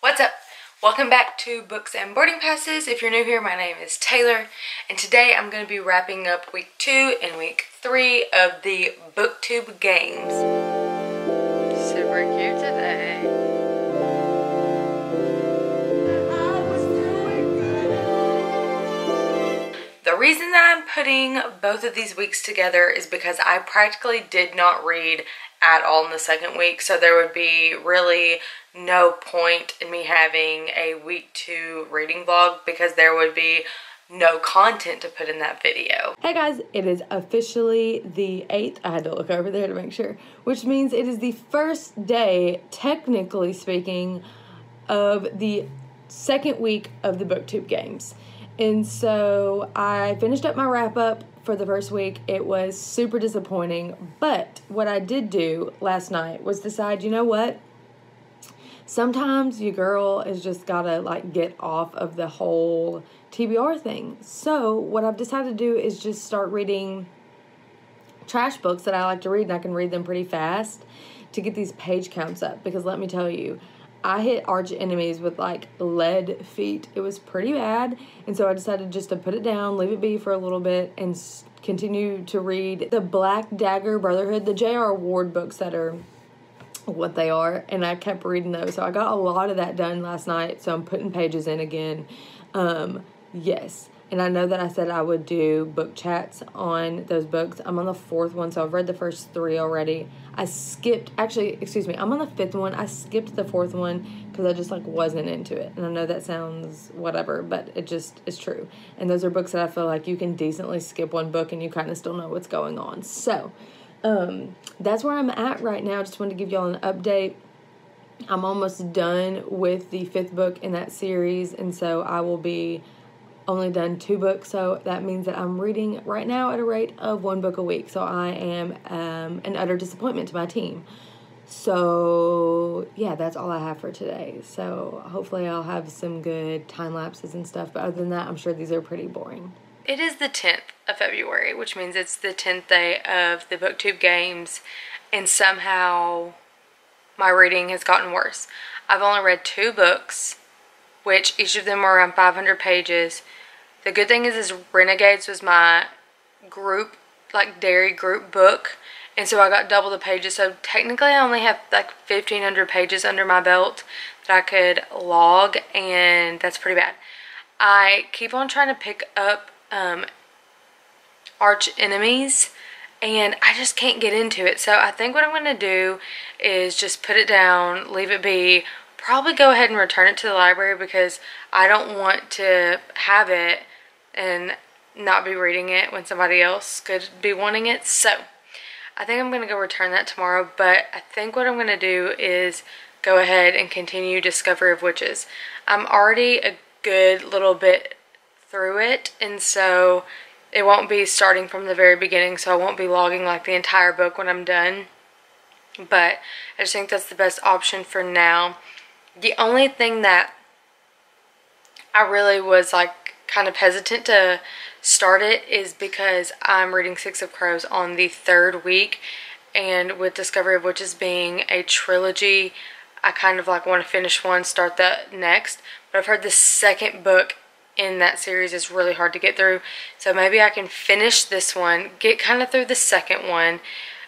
What's up? Welcome back to Books and Boarding Passes. If you're new here, my name is Taylor, and today I'm going to be wrapping up week 2 and week 3 of the Booktube Games. Super cute today. The reason that I'm putting both of these weeks together is because I practically did not read at all in the second week, so there would be really no point in me having a week 2 reading vlog because there would be no content to put in that video. Hey guys, it is officially the 8th. I had to look over there to make sure, which means it is the first day, technically speaking, of the second week of the Booktube Games. And so I finished up my wrap up for the first week. It was super disappointing, but what I did do last night was decide, you know what? Sometimes your girl has just gotta like get off of the whole TBR thing. So what I've decided to do is just start reading trash books that I like to read, and I can read them pretty fast to get these page counts up, because let me tell you, I hit arch enemies with like lead feet. It was pretty bad, and so I decided just to put it down, leave it be for a little bit, and continue to read the Black Dagger Brotherhood, the J.R. Ward books that are what they are, and I kept reading those. So I got a lot of that done last night, so I'm putting pages in again. Yes, and I know that I said I would do book chats on those books. I'm on the 4th one, so I've read the first 3 already. I skipped, actually, excuse me, I'm on the 5th one. I skipped the 4th one because I just like wasn't into it. And I know that sounds whatever, but it just is true. And those are books that I feel like you can decently skip one book and you kind of still know what's going on. So that's where I'm at right now. Just wanted to give y'all an update. I'm almost done with the 5th book in that series, and so I will be only done 2 books, so that means that I'm reading right now at a rate of 1 book a week. So I am an utter disappointment to my team. So yeah, that's all I have for today. So hopefully I'll have some good time lapses and stuff, but other than that, I'm sure these are pretty boring. It is the 10th of February, which means it's the 10th day of the Booktube Games, and somehow my reading has gotten worse. I've only read 2 books, which each of them are around 500 pages. The good thing is Renegades was my group, like dairy group book, and so I got double the pages. So technically I only have like 1,500 pages under my belt that I could log, and that's pretty bad. I keep on trying to pick up arch enemies, and I just can't get into it. So I think what I'm going to do is just put it down, leave it be, probably go ahead and return it to the library because I don't want to have it and not be reading it when somebody else could be wanting it. So I think I'm going to go return that tomorrow, but I think what I'm going to do is go ahead and continue Discovery of Witches. I'm already a good little bit through it, and so it won't be starting from the very beginning, so I won't be logging like the entire book when I'm done. But I just think that's the best option for now. The only thing that I really was like kind of hesitant to start it is because I'm reading 6 of Crows on the 3rd week, and with Discovery of Witches being a trilogy, I kind of like want to finish one, start the next. But I've heard the 2nd book in that series is really hard to get through, so maybe I can finish this one, get kind of through the 2nd one,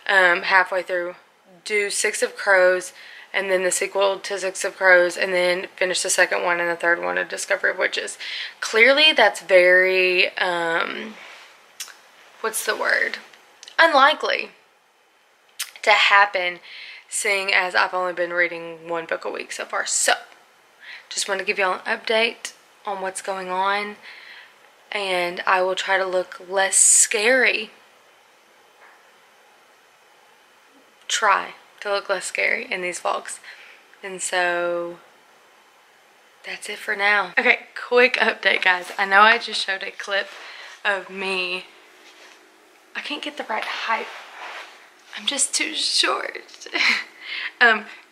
halfway through, do 6 of Crows, and then the sequel to 6 of Crows, and then finish the 2nd one and the 3rd one of Discovery of Witches. Clearly that's very, what's the word? Unlikely to happen, seeing as I've only been reading 1 book a week so far. So, just want to give y'all an update on what's going on, and I will try to look less scary. Try to look less scary in these vlogs. And so that's it for now. Okay, quick update guys. I know I just showed a clip of me. I can't get the right height. I'm just too short.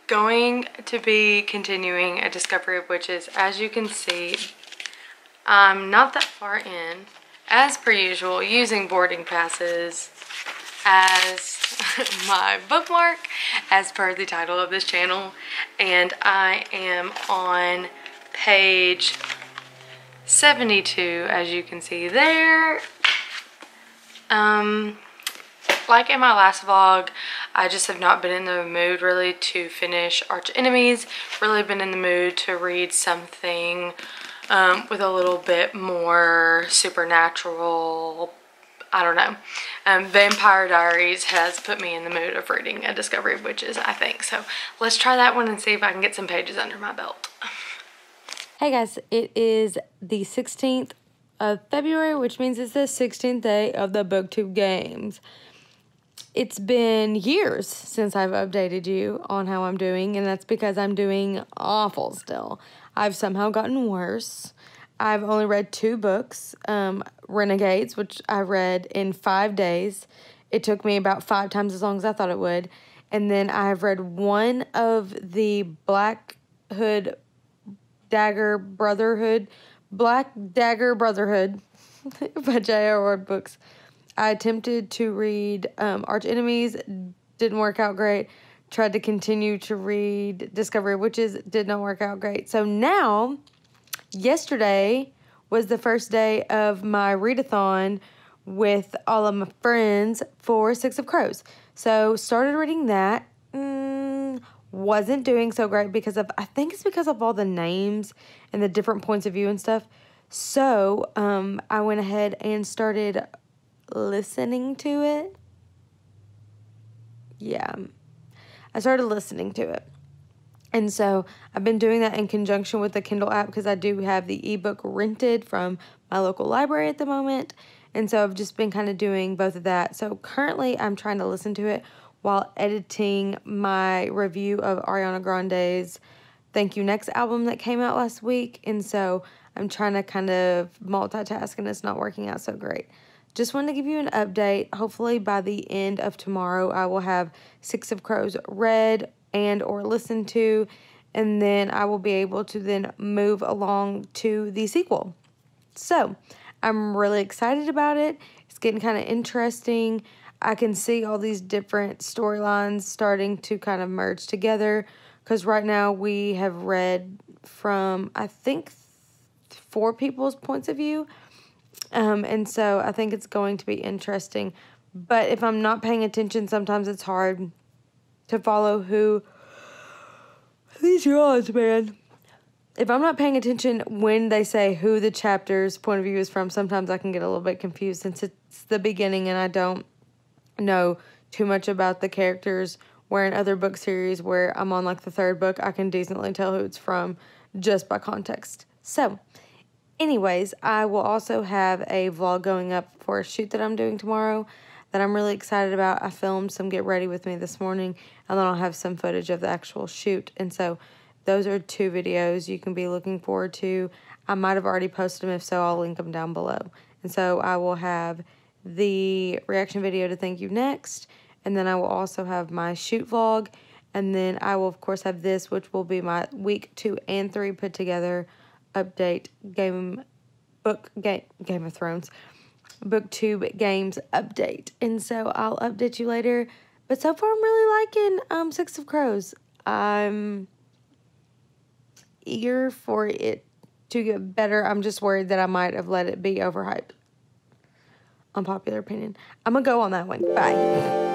Going to be continuing a Discovery of Witches. As you can see, I'm not that far in, as per usual, using boarding passes as my bookmark as per the title of this channel, and I am on page 72, as you can see there. Like in my last vlog, I just have not been in the mood really to finish Arch Enemies. Really been in the mood to read something with a little bit more supernatural, I don't know. Vampire Diaries has put me in the mood of reading A Discovery of Witches, I think. So let's try that one and see if I can get some pages under my belt. Hey guys, it is the 16th of February, which means it's the 16th day of the Booktube Games. It's been years since I've updated you on how I'm doing, and that's because I'm doing awful still. I've somehow gotten worse. I've only read 2 books, Renegades, which I read in 5 days. It took me about 5 times as long as I thought it would. And then I've read one of the Black Dagger Brotherhood by J.R.R. books. I attempted to read Arch Enemies, didn't work out great. Tried to continue to read Discovery of Witches, did not work out great. So now, yesterday was the first day of my readathon with all of my friends for Six of Crows. So started reading that. Wasn't doing so great because of, I think it's because of all the names and the different points of view and stuff. So I went ahead and started listening to it. Yeah, I started listening to it. And so I've been doing that in conjunction with the Kindle app because I do have the ebook rented from my local library at the moment. And so I've just been kind of doing both of that. So currently I'm trying to listen to it while editing my review of Ariana Grande's Thank You Next album that came out last week. And so I'm trying to kind of multitask and it's not working out so great. Just wanted to give you an update. Hopefully by the end of tomorrow, I will have Six of Crows read and or listened to, and then I will be able to then move along to the sequel. So I'm really excited about it. It's getting kind of interesting. I can see all these different storylines starting to kind of merge together because right now we have read from, I think, 4 people's points of view. And so I think it's going to be interesting. But if I'm not paying attention, sometimes it's hard to follow who... These yawns, man. If I'm not paying attention when they say who the chapter's point of view is from, sometimes I can get a little bit confused since it's the beginning and I don't know too much about the characters, where in other book series where I'm on like the 3rd book, I can decently tell who it's from just by context. So, anyways, I will also have a vlog going up for a shoot that I'm doing tomorrow that I'm really excited about. I filmed some Get Ready With Me this morning, and then I'll have some footage of the actual shoot. And so those are 2 videos you can be looking forward to. I might have already posted them. If so, I'll link them down below. And so I will have the reaction video to Thank You Next, and then I will also have my shoot vlog, and then I will, of course, have this, which will be my week 2 and 3 put together update Game of Thrones Booktube Games update. And so I'll update you later. But so far I'm really liking Six of Crows. I'm eager for it to get better. I'm just worried that I might have let it be overhyped. Unpopular opinion. I'm gonna go on that one. Bye.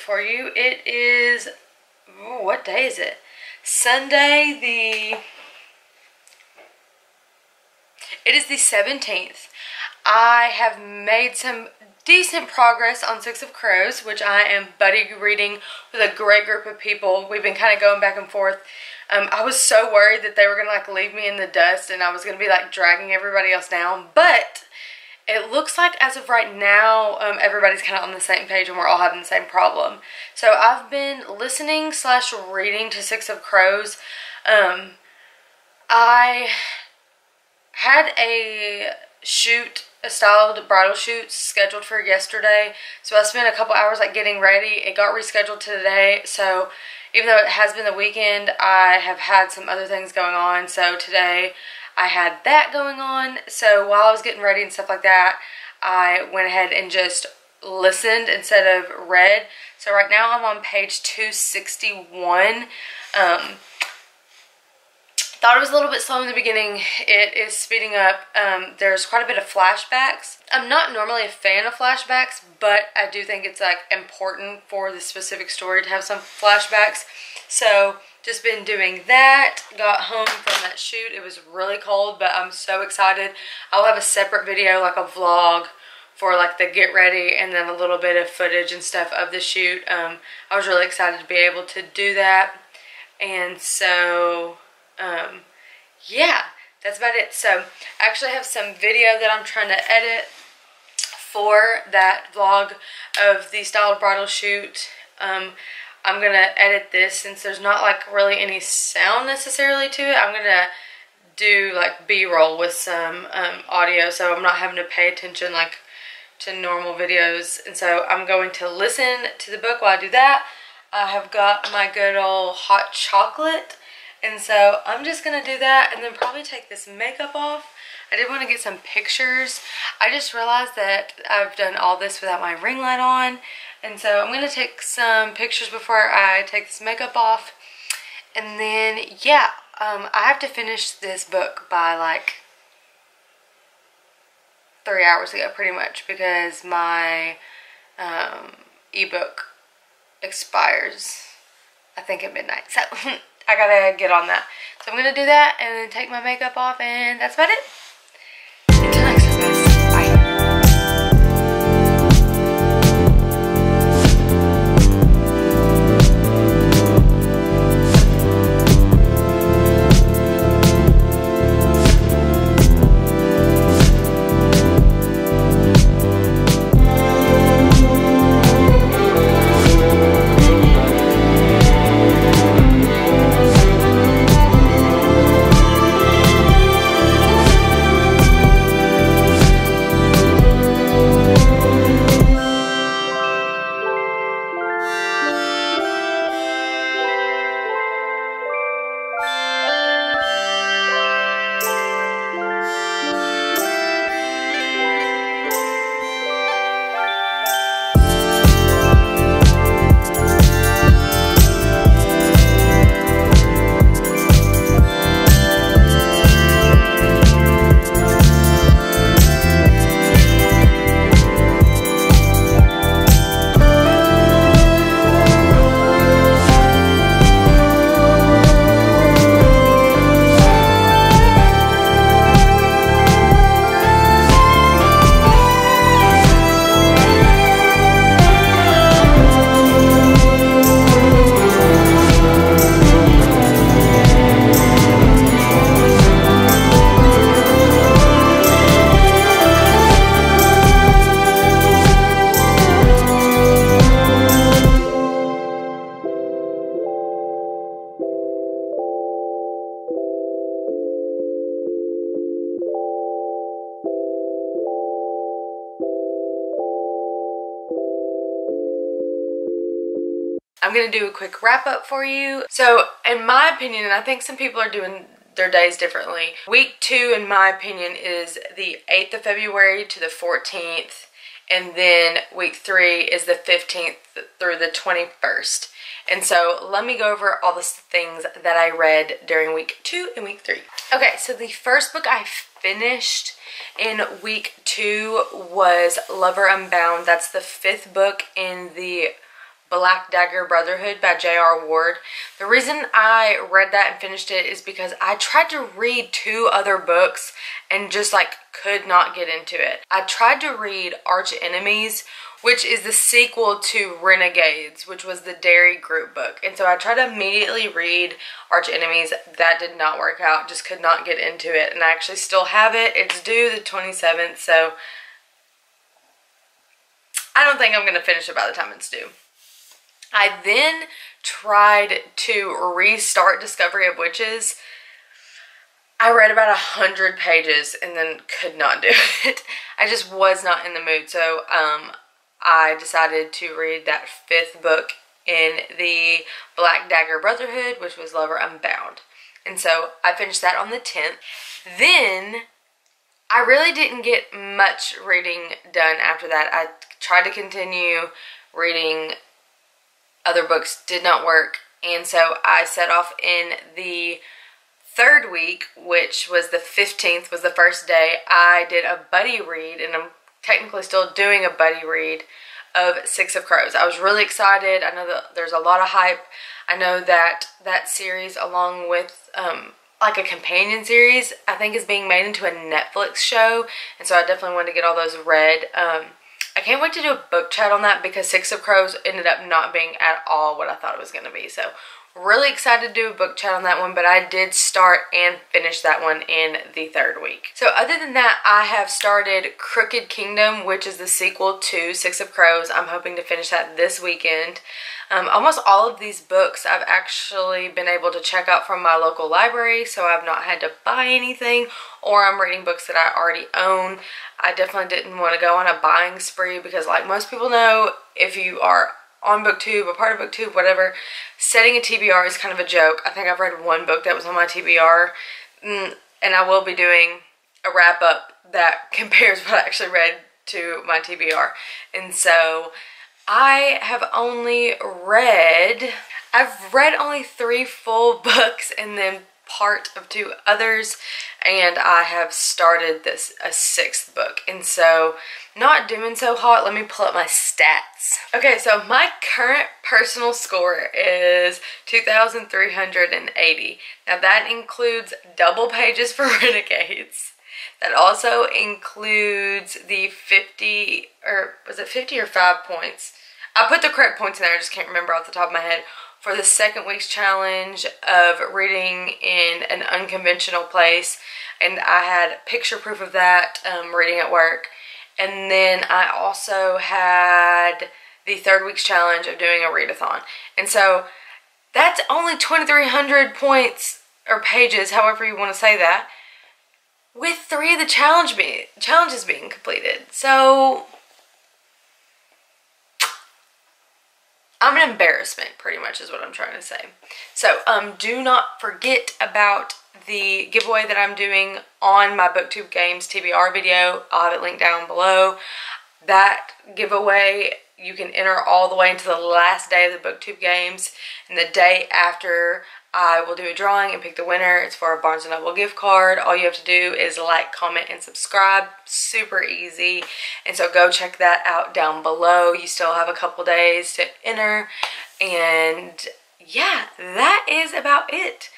for you. It is, what day is it? Sunday it is the 17th. I have made some decent progress on Six of Crows, which I am buddy reading with a great group of people. We've been kind of going back and forth. I was so worried that they were going to like leave me in the dust and I was going to be like dragging everybody else down, but it looks like as of right now, everybody's kind of on the same page and we're all having the same problem. So I've been listening / reading to Six of Crows. I had a styled bridal shoot scheduled for yesterday. So I spent a couple hours like getting ready. It got rescheduled to today. So even though it has been the weekend, I have had some other things going on. So today I had that going on. So while I was getting ready and stuff like that, I went ahead and just listened instead of read. So right now I'm on page 261. Thought it was a little bit slow in the beginning. It is speeding up. There's quite a bit of flashbacks. I'm not normally a fan of flashbacks, but I do think it's like important for the specific story to have some flashbacks. So just been doing that. Got home from that shoot. It was really cold, but I'm so excited. I'll have a separate video, like a vlog for like the get ready and then a little bit of footage and stuff of the shoot. I was really excited to be able to do that. And so yeah, that's about it. So I actually have some video that I'm trying to edit for that vlog of the styled bridal shoot. I'm gonna edit this since there's not like really any sound necessarily to it. I'm gonna do like B-roll with some audio, so I'm not having to pay attention like to normal videos. And so I'm going to listen to the book while I do that. I have got my good old hot chocolate. And so I'm just going to do that and then probably take this makeup off. I did want to get some pictures. I just realized that I've done all this without my ring light on. And so I'm going to take some pictures before I take this makeup off. And then, yeah, I have to finish this book by like 3 hours ago pretty much because my ebook expires, I think, at midnight. So I gotta get on that. So I'm gonna do that and then take my makeup off, and that's about it. Until next time, guys. Bye. I'm going to do a quick wrap up for you. So in my opinion, and I think some people are doing their days differently, week 2 in my opinion is the 8th of February to the 14th, and then week 3 is the 15th through the 21st. And so let me go over all the things that I read during week 2 and week 3. Okay, so the first book I finished in week 2 was Lover Unbound. That's the 5th book in the Black Dagger Brotherhood by J.R. Ward. The reason I read that and finished it is because I tried to read 2 other books and just like could not get into it. I tried to read Arch Enemies, which is the sequel to Renegades, which was the Dairy Group book. And so I tried to immediately read Arch Enemies. That did not work out, just could not get into it. And I actually still have it. It's due the 27th, so I don't think I'm going to finish it by the time it's due. I then tried to restart Discovery of Witches. I read about 100 pages and then could not do it. I just was not in the mood. So I decided to read that 5th book in the Black Dagger Brotherhood, which was Lover Unbound. And so I finished that on the 10th. Then I really didn't get much reading done after that. I tried to continue reading other books, did not work, and so I set off in the 3rd week, which was the 15th, was the first day. I did a buddy read, and I'm technically still doing a buddy read of Six of Crows. I was really excited. I know that there's a lot of hype. I know that that series, along with like a companion series, I think is being made into a Netflix show, and so I definitely wanted to get all those read. I can't wait to do a book chat on that because Six of Crows ended up not being at all what I thought it was going to be. So really excited to do a book chat on that one, but I did start and finish that one in the 3rd week. So other than that, I have started Crooked Kingdom, which is the sequel to Six of Crows. I'm hoping to finish that this weekend. Almost all of these books I've actually been able to check out from my local library, so I've not had to buy anything, or I'm reading books that I already own. I definitely didn't want to go on a buying spree because, like most people know, if you are on Booktube, a part of Booktube, whatever, setting a TBR is kind of a joke. I think I've read 1 book that was on my TBR, and I will be doing a wrap-up that compares what I actually read to my TBR. And so I have only read, I've read only 3 full books and then part of 2 others, and I have started a 6th book, and so not doing so hot. Let me pull up my stats. Okay, so my current personal score is 2,380. Now that includes double pages for Renegades. That also includes the 50, or was it 50 or 5 points? I put the correct points in there, I just can't remember off the top of my head, for the 2nd week's challenge of reading in an unconventional place, and I had picture proof of that reading at work. And then I also had the 3rd week's challenge of doing a readathon. And so that's only 2,300 points or pages, however you want to say that, with 3 of the challenges being completed. So I'm an embarrassment, pretty much is what I'm trying to say. So do not forget about the giveaway that I'm doing on my Booktube Games TBR video. I'll have it linked down below. That giveaway, you can enter all the way into the last day of the Booktube Games, and the day after I will do a drawing and pick the winner. It's for a Barnes & Noble gift card. All you have to do is like, comment, and subscribe. Super easy. And so go check that out down below. You still have a couple days to enter. And yeah, that is about it.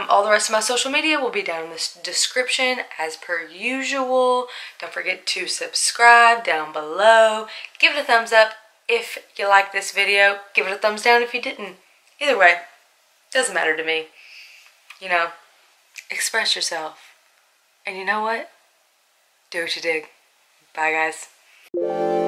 All the rest of my social media will be down in the description as per usual. Don't forget to subscribe down below. Give it a thumbs up if you like this video. Give it a thumbs down if you didn't. Either way, doesn't matter to me. You know, express yourself. And you know what? Do what you dig. Bye, guys.